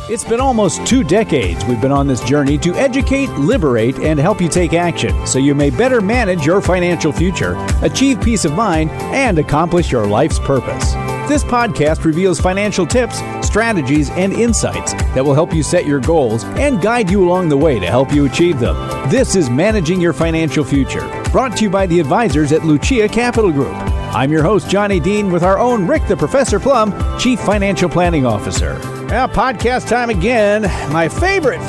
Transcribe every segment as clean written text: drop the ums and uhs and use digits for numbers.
It's been almost 2 decades we've been on this journey to educate, liberate, and help you take action so you may better manage your financial future, achieve peace of mind, and accomplish your life's purpose. This podcast reveals financial tips, strategies, and insights that will help you set your goals and guide you along the way to help you achieve them. This is Managing Your Financial Future, brought to you by the advisors at Lucia Capital Group. I'm your host, Johnny Dean, with our own Rick the Professor Plum, Chief Financial Planning Officer. Now, podcast time again. My favorite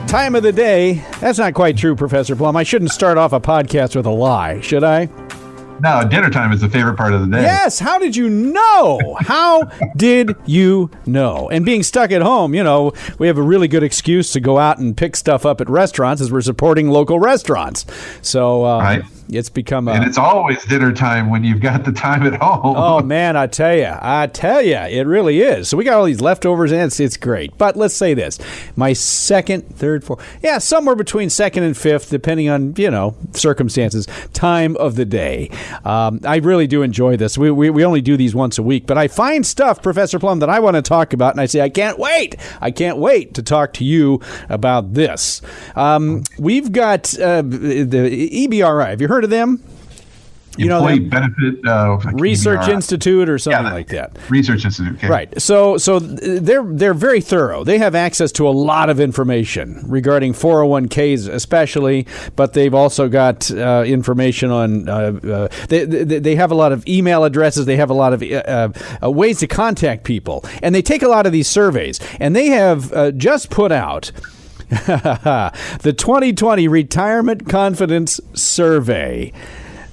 time of the day. That's not quite true, Professor Plum. I shouldn't start off a podcast with a lie, should I? No, dinner time is the favorite part of the day. Yes. How did you know? How did you know? And being stuck at home, you know, we have a really good excuse to go out and pick stuff up at restaurants as we're supporting local restaurants. So right. It's become and it's always dinner time when you've got the time at home. Oh, man, I tell you, it really is. So we got all these leftovers, and it's great. But let's say this. My second, third, fourth, somewhere between second and fifth, depending on, circumstances, time of the day. I really do enjoy this. We only do these once a week, but I find stuff, Professor Plum, that I want to talk about, and I say, I can't wait to talk to you about this. We've got the EBRI. Have you heard of them? Employee Benefit Research Institute or something like that. Research Institute. Okay. Right. So they're very thorough. They have access to a lot of information regarding 401ks especially, but they've also got information on they have a lot of email addresses. They have a lot of ways to contact people, and they take a lot of these surveys, and they have just put out the 2020 Retirement Confidence Survey.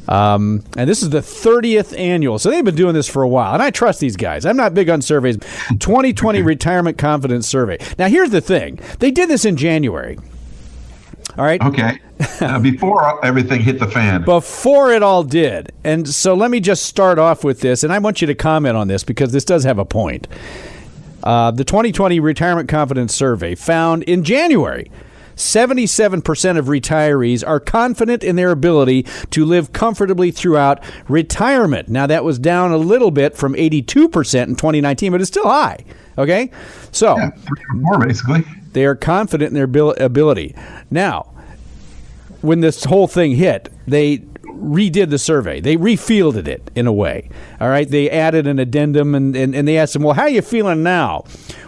And this is the 30th annual. So they've been doing this for a while. And I trust these guys. I'm not big on surveys. 2020 Retirement Confidence Survey. Now, here's the thing. They did this in January. All right? Okay. Before everything hit the fan. Before it all did. And so let me just start off with this. And I want you to comment on this because this does have a point. The 2020 Retirement Confidence Survey found in January 77% of retirees are confident in their ability to live comfortably throughout retirement. Now, that was down a little bit from 82% in 2019, but it's still high. Okay? So, 3 or 4, basically. They are confident in their ability. Now, when this whole thing hit, they redid the survey. They refielded it in a way. All right. They added an addendum and they asked them, well, how are you feeling now?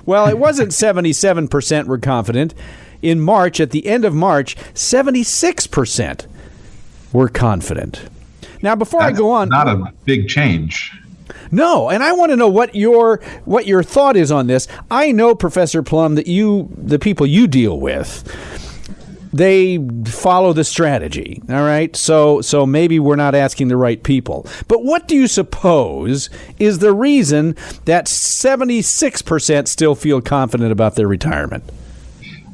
Well, it wasn't 77% were confident. In March, at the end of March, 76% were confident. Now, before I go on, not a big change. No, and I want to know what your thought is on this. I know, Professor Plum, that the people you deal with, they follow the strategy, all right? So maybe we're not asking the right people. But what do you suppose is the reason that 76% still feel confident about their retirement?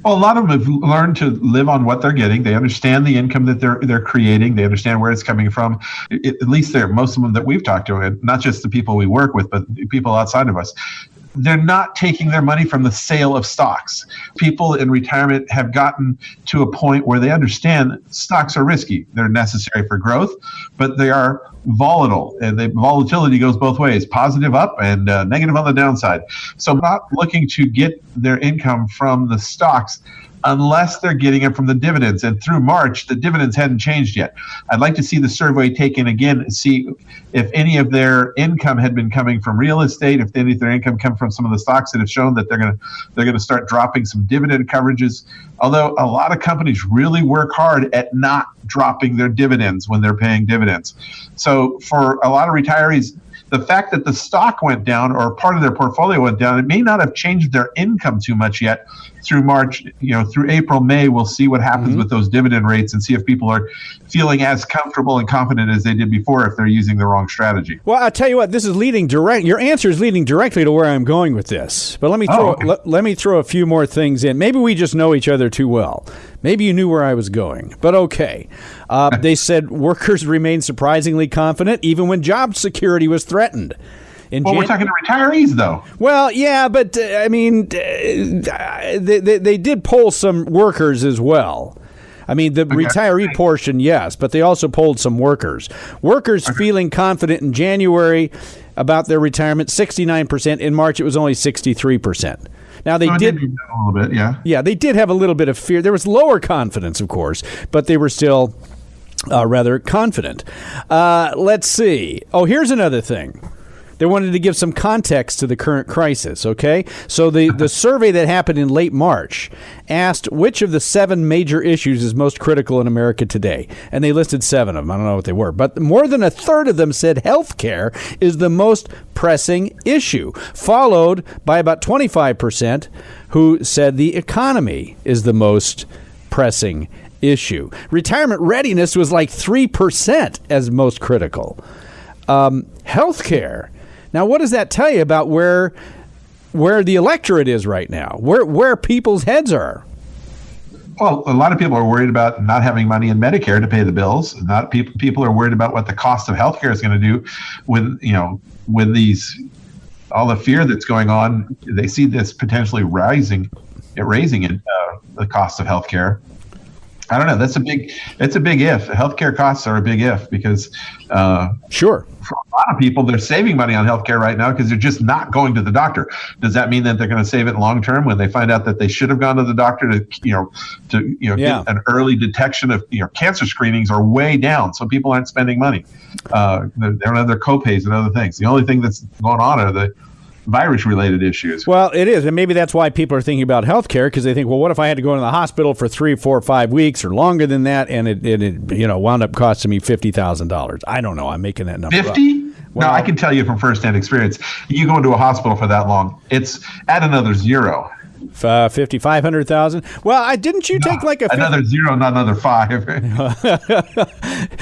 Well, a lot of them have learned to live on what they're getting. They understand the income that they're creating. They understand where it's coming from. At least most of them that we've talked to, and not just the people we work with, but people outside of us. They're not taking their money from the sale of stocks. People in retirement have gotten to a point where they understand stocks are risky. They're necessary for growth, but they are volatile, and the volatility goes both ways, positive up and negative on the downside. So not looking to get their income from the stocks unless they're getting it from the dividends. And through March, the dividends hadn't changed yet. I'd like to see the survey taken again and see if any of their income had been coming from real estate, if any of their income come from some of the stocks that have shown that they're going to start dropping some dividend coverages. Although a lot of companies really work hard at not dropping their dividends when they're paying dividends. So for a lot of retirees, the fact that the stock went down or part of their portfolio went down, it may not have changed their income too much yet. Through March, through April, May, we'll see what happens with those dividend rates and see if people are feeling as comfortable and confident as they did before if they're using the wrong strategy. Well, I'll tell you what, your answer is leading directly to where I'm going with this. But let me throw a few more things in. Maybe we just know each other too well. Maybe you knew where I was going, but okay. They said workers remain surprisingly confident even when job security was threatened. We're talking to retirees, though. Well, yeah, but, they did poll some workers as well. The retiree portion, yes, but they also polled some workers. Workers feeling confident in January about their retirement, 69%. In March, it was only 63%. Now, they So it did do that a little bit, yeah. Yeah, they did have a little bit of fear. There was lower confidence, of course, but they were still rather confident. Let's see. Oh, here's another thing. They wanted to give some context to the current crisis, okay? So the survey that happened in late March asked which of the 7 major issues is most critical in America today. And they listed 7 of them. I don't know what they were. But more than a third of them said health care is the most pressing issue, followed by about 25% who said the economy is the most pressing issue. Retirement readiness was like 3% as most critical. Health care. Now, what does that tell you about where the electorate is right now, where people's heads are? Well, a lot of people are worried about not having money in Medicare to pay the bills. Not people are worried about what the cost of healthcare is going to do with these all the fear that's going on. They see this potentially raising the cost of healthcare. I don't know. It's a big if. Healthcare costs are a big if because Sure. For a lot of people, they're saving money on healthcare right now because they're just not going to the doctor. Does that mean that they're going to save it long term when they find out that they should have gone to the doctor to get an early detection of cancer screenings are way down, so people aren't spending money. They don't have their copays and other things. The only thing that's going on are the virus-related issues. Well, it is, and maybe that's why people are thinking about health care, because they think, well, what if I had to go into the hospital for 3, 4, 5 weeks or longer than that, and it wound up costing me $50,000. I don't know. I'm making that number 50? Well, no, I can tell you from firsthand experience. You go into a hospital for that long, it's at another zero. 50, 500,000. Well, didn't you take like another zero, not another 5?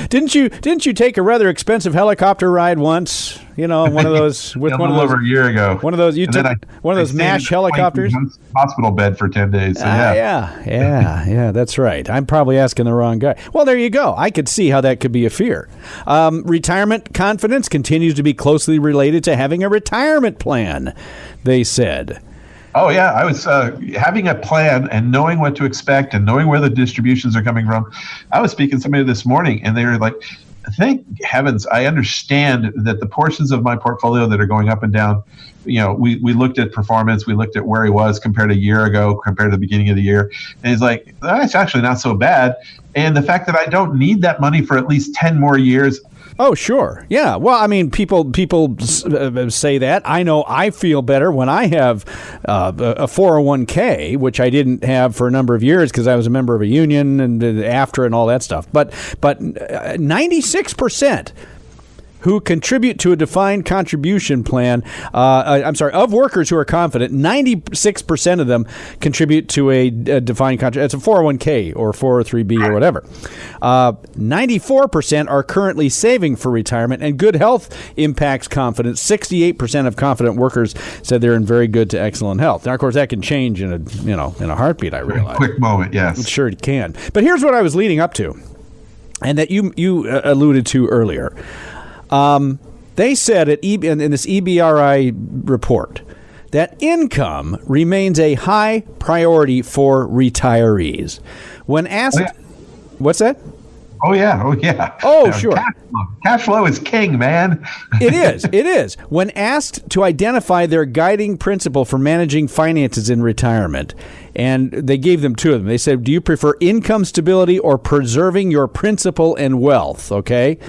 Didn't you take a rather expensive helicopter ride once? One of those with one of those over a year ago. One of those you took one of those MASH helicopters. Hospital bed for 10 days. So yeah, that's right. I'm probably asking the wrong guy. Well, there you go. I could see how that could be a fear. Retirement confidence continues to be closely related to having a retirement plan, they said. Oh, yeah. I was having a plan and knowing what to expect and knowing where the distributions are coming from. I was speaking to somebody this morning, and they were like, thank heavens, I understand that the portions of my portfolio that are going up and down, we looked at performance, we looked at where he was compared to a year ago, compared to the beginning of the year. And he's like, that's actually not so bad. And the fact that I don't need that money for at least 10 more years. Oh, sure. Yeah. Well, I mean, people say that. I know I feel better when I have a 401k, which I didn't have for a number of years because I was a member of a union and after and all that stuff. But 96% who contribute to a defined contribution plan, of workers who are confident, 96% of them contribute to a defined contribution. It's a 401k or 403b or whatever. 94% are currently saving for retirement, and good health impacts confidence. 68% of confident workers said they're in very good to excellent health. Now, of course, that can change in a heartbeat, I realize. Quick moment, yes. It sure can. But here's what I was leading up to, and that you alluded to earlier. They said in this EBRI report that income remains a high priority for retirees. When asked, what's that? Oh, yeah. Oh, sure. Cash flow is king, man. It is. When asked to identify their guiding principle for managing finances in retirement, and they gave them 2 of them. They said, do you prefer income stability or preserving your principal and wealth? Okay.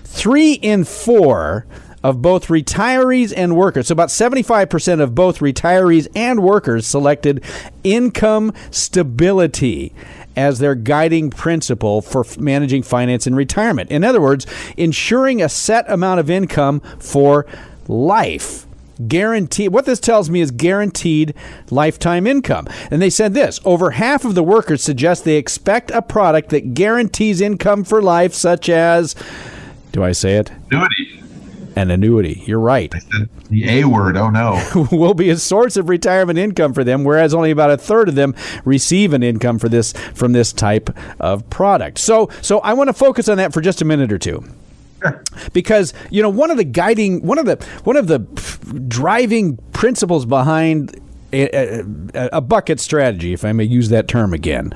3 in 4 of both retirees and workers, so about 75% of both retirees and workers selected income stability as their guiding principle for managing finance in retirement. In other words, ensuring a set amount of income for life. Guaranteed. What this tells me is guaranteed lifetime income. And they said this: over half of the workers suggest they expect a product that guarantees income for life, such as, do I say it? Annuity. An annuity. You're right. I said the A word. Oh, no. Will be a source of retirement income for them, whereas only about a third of them receive an income from this type of product. So I want to focus on that for just a minute or two. Sure. Because one of the driving principles behind a bucket strategy, if I may use that term again,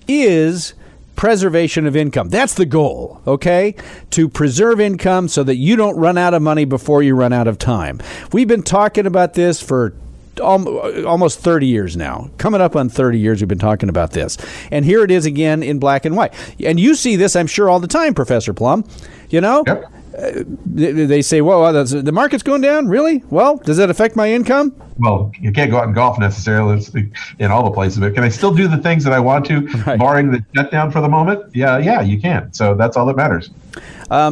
is preservation of income. That's the goal, okay? To preserve income so that you don't run out of money before you run out of time. We've been talking about this for almost 30 years now. Coming up on 30 years we've been talking about this. And here it is again in black and white. And you see this, I'm sure, all the time, Professor Plum. You know? Yep. They say, well, the market's going down? Really? Well, does that affect my income? Well, you can't go out and golf necessarily in all the places, but can I still do the things that I want to, barring the shutdown for the moment? Yeah, you can. So that's all that matters.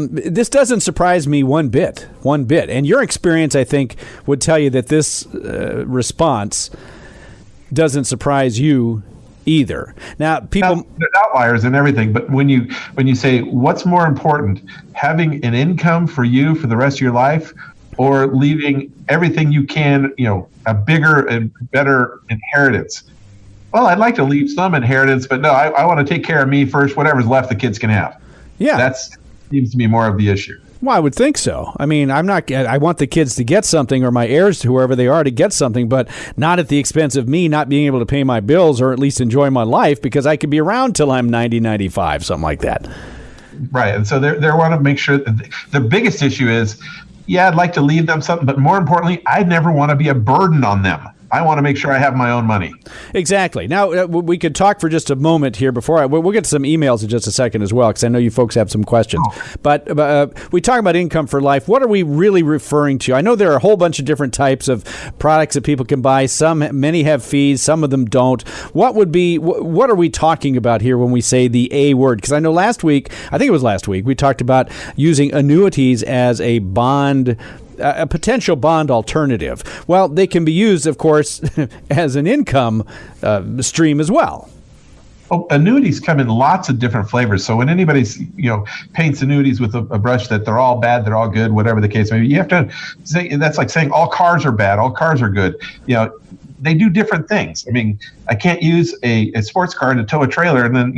This doesn't surprise me one bit. And your experience, I think, would tell you that this response doesn't surprise you either. Now, people, there's outliers and everything, but when you say what's more important, having an income for you for the rest of your life, or leaving everything you can, a bigger and better inheritance. Well, I'd like to leave some inheritance, but no, I want to take care of me first. Whatever's left, the kids can have. Yeah, that seems to be more of the issue. Well, I would think so. I mean, I want the kids to get something, or my heirs, whoever they are, to get something, but not at the expense of me not being able to pay my bills or at least enjoy my life, because I could be around till I'm 90, 95, something like that. Right. And so they want to make sure that the biggest issue is, I'd like to leave them something, but more importantly, I never want to be a burden on them. I want to make sure I have my own money. Exactly. Now, we could talk for just a moment here before we'll get to some emails in just a second as well, because I know you folks have some questions. Oh. But we talk about income for life. What are we really referring to? I know there are a whole bunch of different types of products that people can buy. Many have fees. Some of them don't. What are we talking about here when we say the A word? Because I know I think it was last week, we talked about using annuities as a potential bond alternative. Well, they can be used, of course, as an income stream as well. Oh, annuities come in lots of different flavors. So when anybody paints annuities with a brush that they're all bad, they're all good, whatever the case may be, you have to say that's like saying all cars are bad, all cars are good. They do different things. I mean, I can't use a sports car to tow a trailer, and then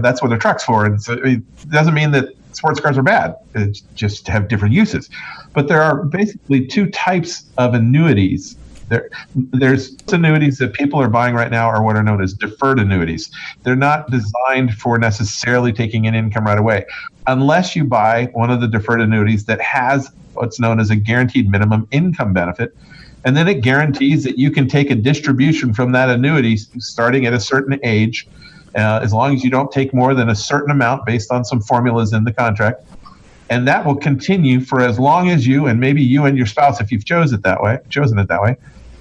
that's what a truck's for. And so it doesn't mean that sports cars are bad. It's just have different uses. But there are basically two types of annuities. There's annuities that people are buying right now are what are known as deferred annuities. They're not designed for necessarily taking an income right away, unless you buy one of the deferred annuities that has what's known as a guaranteed minimum income benefit. And then it guarantees that you can take a distribution from that annuity starting at a certain age, as long as you don't take more than a certain amount based on some formulas in the contract. And that will continue for as long as you, and maybe you and your spouse, if you've chosen it that way,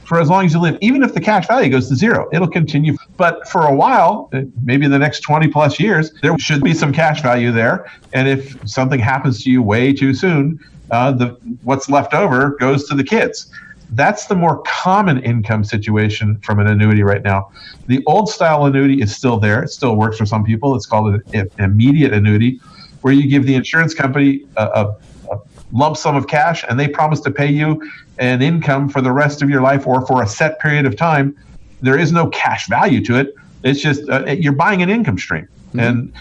for as long as you live. Even if the cash value goes to zero, it'll continue. But for a while, maybe the next 20 plus years, there should be some cash value there. And if something happens to you way too soon, what's left over goes to the kids. That's the more common income situation from an annuity right now. The old style annuity is still there. It still works for some people. It's called an immediate annuity, where you give the insurance company a lump sum of cash, and they promise to pay you an income for the rest of your life or for a set period of time. There is no cash value to it. It's just you're buying an income stream. Mm-hmm. And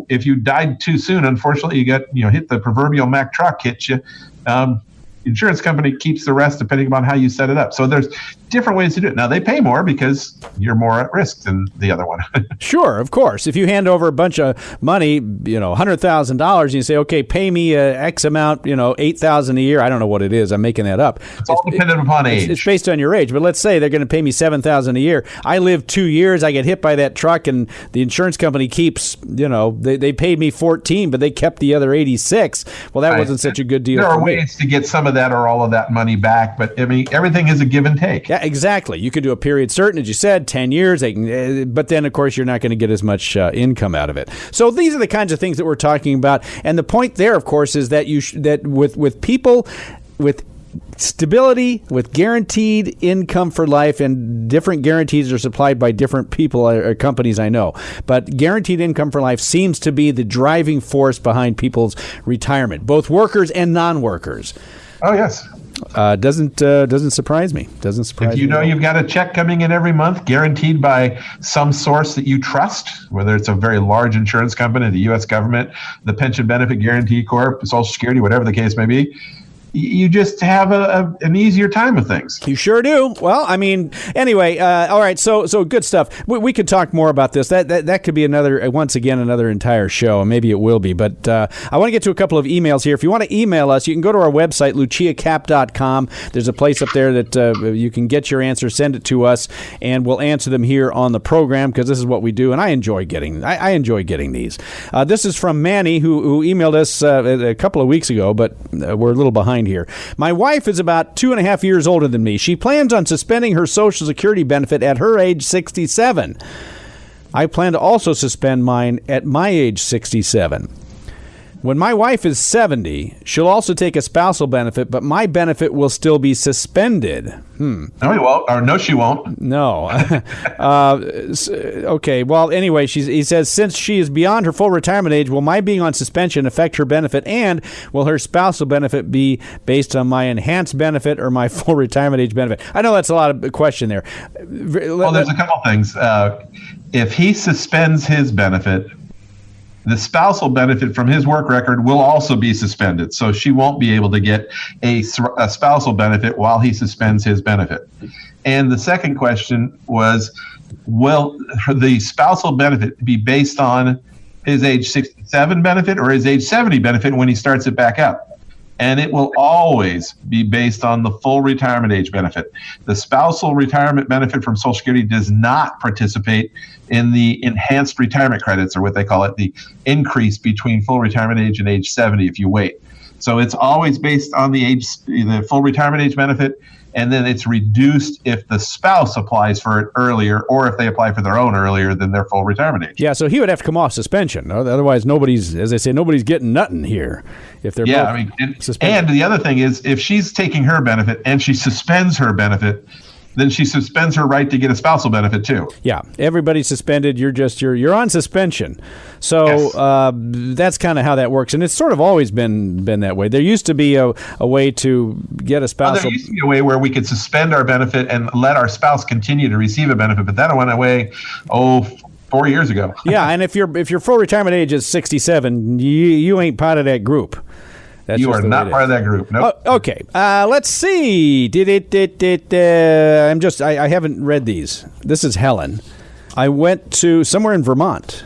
if you died too soon, unfortunately, you got hit the proverbial Mack truck hit you. Insurance company keeps the rest depending upon how you set it up. So there's different ways to do it. Now, they pay more because you're more at risk than the other one. Sure, of course. If you hand over a bunch of money, $100,000, and you say, okay, pay me X amount, $8,000 a year. I don't know what it is. I'm making that up. It's all dependent upon age. It's based on your age. But let's say they're going to pay me $7,000 a year. I live 2 years. I get hit by that truck, and the insurance company keeps, they paid me 14, but they kept the other 86. Well, that wasn't such a good deal. There are ways to get some of that or all of that money back, but I mean, everything is a give and take. Yeah, exactly. You could do a period certain, as you said, 10 years, but then, of course, you're not going to get as much income out of it. So these are the kinds of things that we're talking about. And the point there, of course, is that that with people with stability, with guaranteed income for life, and different guarantees are supplied by different people or companies, I know. But guaranteed income for life seems to be the driving force behind people's retirement, both workers and non-workers. Oh, yes. Doesn't surprise me. Doesn't surprise me. If you've got a check coming in every month, guaranteed by some source that you trust, whether it's a very large insurance company, the U.S. government, the Pension Benefit Guarantee Corp, Social Security, whatever the case may be, you just have an easier time of things. You sure do. Well, I mean, anyway, all right. So good stuff. We could talk more about this. That could be another entire show, and maybe it will be. But I want to get to a couple of emails here. If you want to email us, you can go to our website, luciacap.com. There's a place up there that you can get your answer, send it to us, and we'll answer them here on the program because this is what we do, and I enjoy getting these. This is from Manny, who emailed us a couple of weeks ago, but we're a little behind here. My wife is about 2.5 years older than me. She plans on suspending her Social Security benefit at her age 67. I plan to also suspend mine at my age 67. When my wife is 70, she'll also take a spousal benefit, but my benefit will still be suspended. No, he won't. Or no, she won't. No. Okay. Well, anyway, he says, since she is beyond her full retirement age, will my being on suspension affect her benefit, and will her spousal benefit be based on my enhanced benefit or my full retirement age benefit? I know that's a lot of question there. Well, there's a couple things. If he suspends his benefit, the spousal benefit from his work record will also be suspended. So she won't be able to get a spousal benefit while he suspends his benefit. And the second question was, will the spousal benefit be based on his age 67 benefit or his age 70 benefit when he starts it back up? And it will always be based on the full retirement age benefit. The spousal retirement benefit from Social Security does not participate in the enhanced retirement credits, or what they call it, the increase between full retirement age and age 70 if you wait. So it's always based on the full retirement age benefit, and then it's reduced if the spouse applies for it earlier, or if they apply for their own earlier than their full retirement age. Yeah, so he would have to come off suspension. Otherwise, nobody's getting nothing here. If they're suspended. And the other thing is, if she's taking her benefit and she suspends her benefit, then she suspends her right to get a spousal benefit too. Yeah, everybody's suspended. You're on suspension. So yes. That's kind of how that works, and it's sort of always been that way. There used to be a way to get a spousal. There used to be a way where we could suspend our benefit and let our spouse continue to receive a benefit, but that went away 4 years ago. Yeah, and if your full retirement age is 67, you ain't part of that group. You are not part of that group. Nope. Oh, okay. Let's see. I haven't read these. This is Helen. I went to somewhere in Vermont.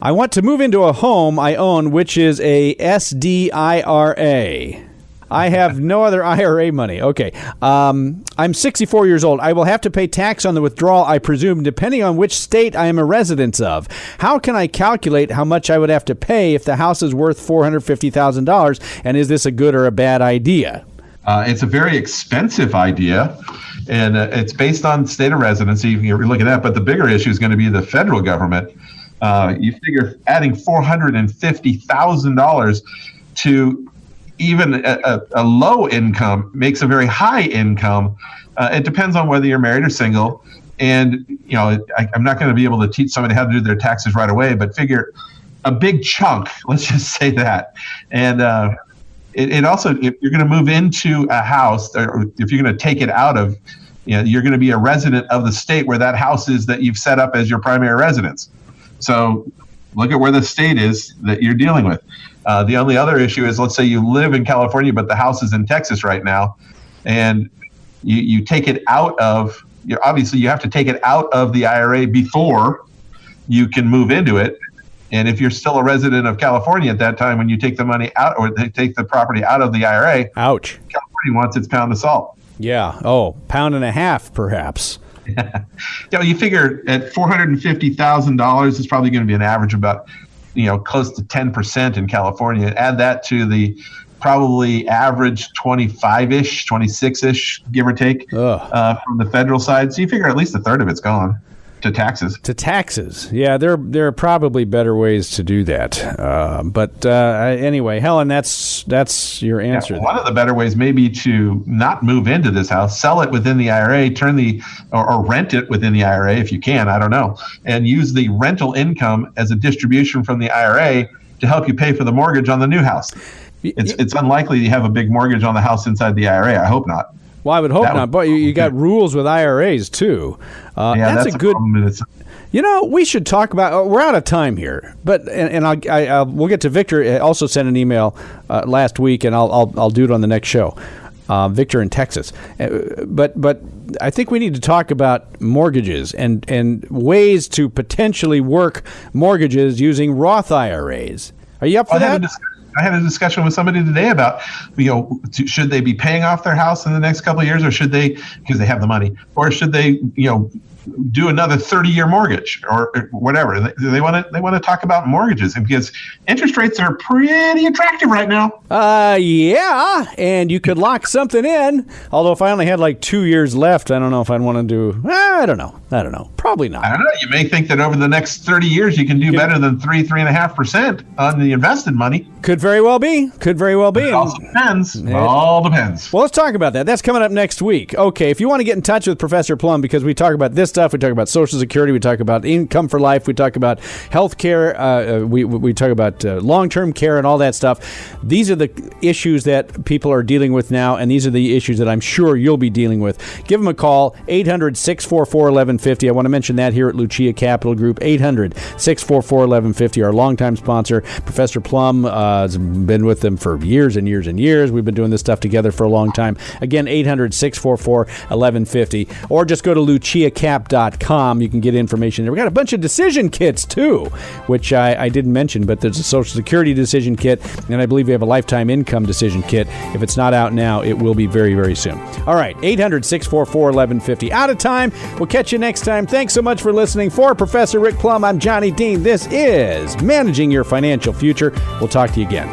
I want to move into a home I own, which is a SDIRA. I have no other IRA money. Okay. I'm 64 years old. I will have to pay tax on the withdrawal, I presume, depending on which state I am a resident of. How can I calculate how much I would have to pay if the house is worth $450,000? And is this a good or a bad idea? It's a very expensive idea, and it's based on state of residency. You can look at that. But the bigger issue is going to be the federal government. You figure adding $450,000 to even a low income makes a very high income. It depends on whether you're married or single. And, I'm not going to be able to teach somebody how to do their taxes right away, but figure a big chunk, let's just say that. And it also, if you're going to move into a house, or if you're going to take it out of, you're going to be a resident of the state where that house is that you've set up as your primary residence. So look at where the state is that you're dealing with. The only other issue is, let's say you live in California, but the house is in Texas right now, and you take it out of, obviously you have to take it out of the IRA before you can move into it. And if you're still a resident of California at that time, when you take the money out, or they take the property out of the IRA, ouch, California wants its pound of salt. Yeah. Oh, £1.50 perhaps. You figure at $450,000 is probably going to be an average about, close to 10% in California. Add that to the probably average 25-ish, 26-ish, give or take, from the federal side. So you figure at least a third of it's gone to taxes. Yeah, there are probably better ways to do that. But anyway, Helen, that's your answer. Yeah, one of the better ways may be to not move into this house, sell it within the IRA, or rent it within the IRA if you can, I don't know, and use the rental income as a distribution from the IRA to help you pay for the mortgage on the new house. It's unlikely you have a big mortgage on the house inside the IRA. I hope not. Well, I would hope not, but you got rules with IRAs, too. That's a good problem. We should talk about. We're out of time here, but we'll get to Victor. Also sent an email last week, and I'll do it on the next show. Victor in Texas, but I think we need to talk about mortgages and ways to potentially work mortgages using Roth IRAs. Are you up for that? I had a discussion with somebody today about, should they be paying off their house in the next couple of years, or should they, because they have the money, or should they, do another 30-year mortgage or whatever? They want to talk about mortgages, and because interest rates are pretty attractive right now. Yeah, and you could lock something in. Although if I only had like 2 years left, I don't know if I'd want to do. I don't know. Probably not. I don't know. You may think that over the next 30 years you can do better than 3.5% on the invested money. Could very well be. It also depends. It all depends. Well, let's talk about that. That's coming up next week. Okay, if you want to get in touch with Professor Plum, because we talk about this stuff, we talk about Social Security, we talk about income for life, we talk about health care, we talk about long-term care and all that stuff. These are the issues that people are dealing with now, and these are the issues that I'm sure you'll be dealing with. Give them a call, 800-644-1150. I want to mention that here at Lucia Capital Group, 800-644-1150, our longtime sponsor. Professor Plum has been with them for years and years and years. We've been doing this stuff together for a long time. Again, 800-644-1150, or just go to luciacap.com. You can get information there. We got a bunch of decision kits too, which I didn't mention, but there's a Social Security decision kit, and I believe we have a lifetime income decision kit. If it's not out now, it will be very, very soon. All right, 800-644-1150. Out of time. We'll catch you next time. Thanks so much for listening. For Professor Rick Plum, I'm Johnny Dean. This is Managing Your Financial Future. We'll talk to you again.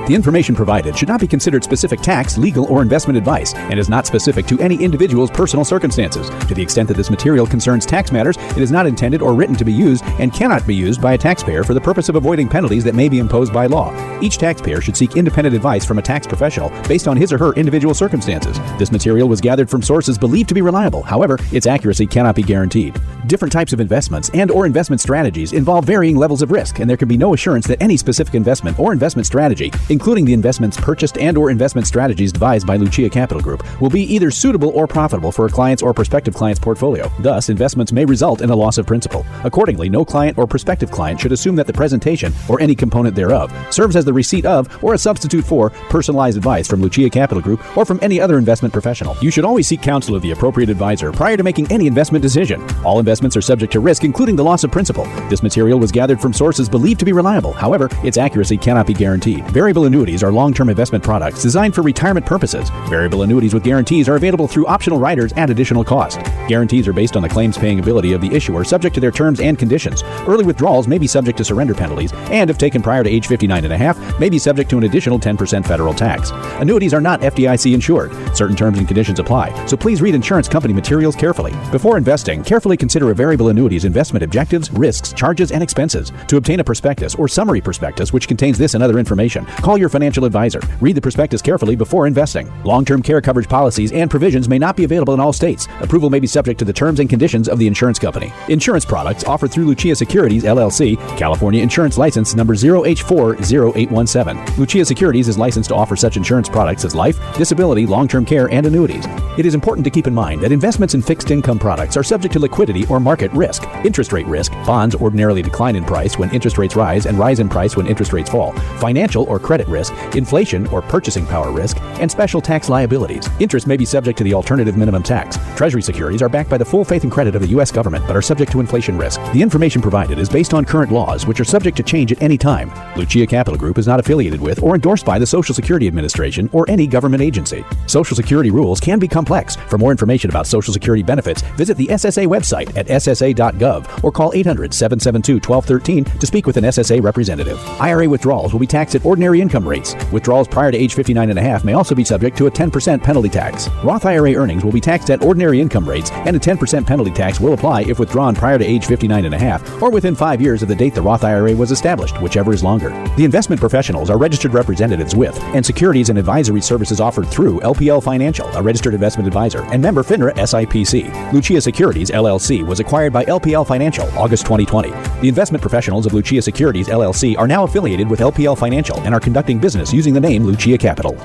The information provided should not be considered specific tax, legal, or investment advice and is not specific to any individual's personal circumstances. To the extent that this material concerns tax matters, it is not intended or written to be used and cannot be used by a taxpayer for the purpose of avoiding penalties that may be imposed by law. Each taxpayer should seek independent advice from a tax professional based on his or her individual circumstances. This material was gathered from sources believed to be reliable. However, its accuracy cannot be guaranteed. Different types of investments and or investment strategies involve varying levels of risk, and there can be no assurance that any specific investment or investment strategy, including the investments purchased and or investment strategies devised by Lucia Capital Group, will be either suitable or profitable for a client's or prospective client's portfolio. Thus, investments may result in a loss of principal. Accordingly, no client or prospective client should assume that the presentation or any component thereof serves as the receipt of or a substitute for personalized advice from Lucia Capital Group or from any other investment professional. You should always seek counsel of the appropriate advisor prior to making any investment decision. All investments are subject to risk, including the loss of principal. This material was gathered from sources believed to be reliable. However, its accuracy cannot be guaranteed. Variable annuities are long-term investment products designed for retirement purposes. Variable annuities with guarantees are available through optional riders at additional cost. Guarantees are based on the claims-paying ability of the issuer, subject to their terms and conditions. Early withdrawals may be subject to surrender penalties, and if taken prior to age 59.5, may be subject to an additional 10% federal tax. Annuities are not FDIC insured. Certain terms and conditions apply, so please read insurance company materials carefully. Before investing, carefully consider a variable annuity's investment objectives, risks, charges, and expenses. To obtain a prospectus or summary prospectus which contains this and other information, call your financial advisor. Read the prospectus carefully before investing. Long-term care coverage policies and provisions may not be available in all states. Approval may be subject to the terms and conditions of the insurance company. Insurance products offered through Lucia Securities, LLC, California Insurance License Number 0H40817. Lucia Securities is licensed to offer such insurance products as life, disability, long-term care, and annuities. It is important to keep in mind that investments in fixed income products are subject to liquidity or market risk. Interest rate risk. Bonds ordinarily decline in price when interest rates rise and rise in price when interest rates fall. Financial or credit risk, inflation or purchasing power risk, and special tax liabilities. Interest may be subject to the alternative minimum tax. Treasury securities are backed by the full faith and credit of the U.S. government but are subject to inflation risk. The information provided is based on current laws, which are subject to change at any time. Lucia Capital Group is not affiliated with or endorsed by the Social Security Administration or any government agency. Social Security rules can be complex. For more information about Social Security benefits, visit the SSA website at ssa.gov or call 800-772-1213 to speak with an SSA representative. IRA withdrawals will be taxed at ordinary income rates. Withdrawals prior to age 59.5 may also be subject to a 10% penalty tax. Roth IRA earnings will be taxed at ordinary income rates, and a 10% penalty tax will apply if withdrawn prior to age 59.5 or within 5 years of the date the Roth IRA was established, whichever is longer. The investment professionals are registered representatives with and securities and advisory services offered through LPL Financial, a registered investment advisor, and member FINRA SIPC. Lucia Securities, LLC was acquired by LPL Financial August 2020. The investment professionals of Lucia Securities, LLC are now affiliated with LPL Financial and are conducting business using the name Lucia Capital.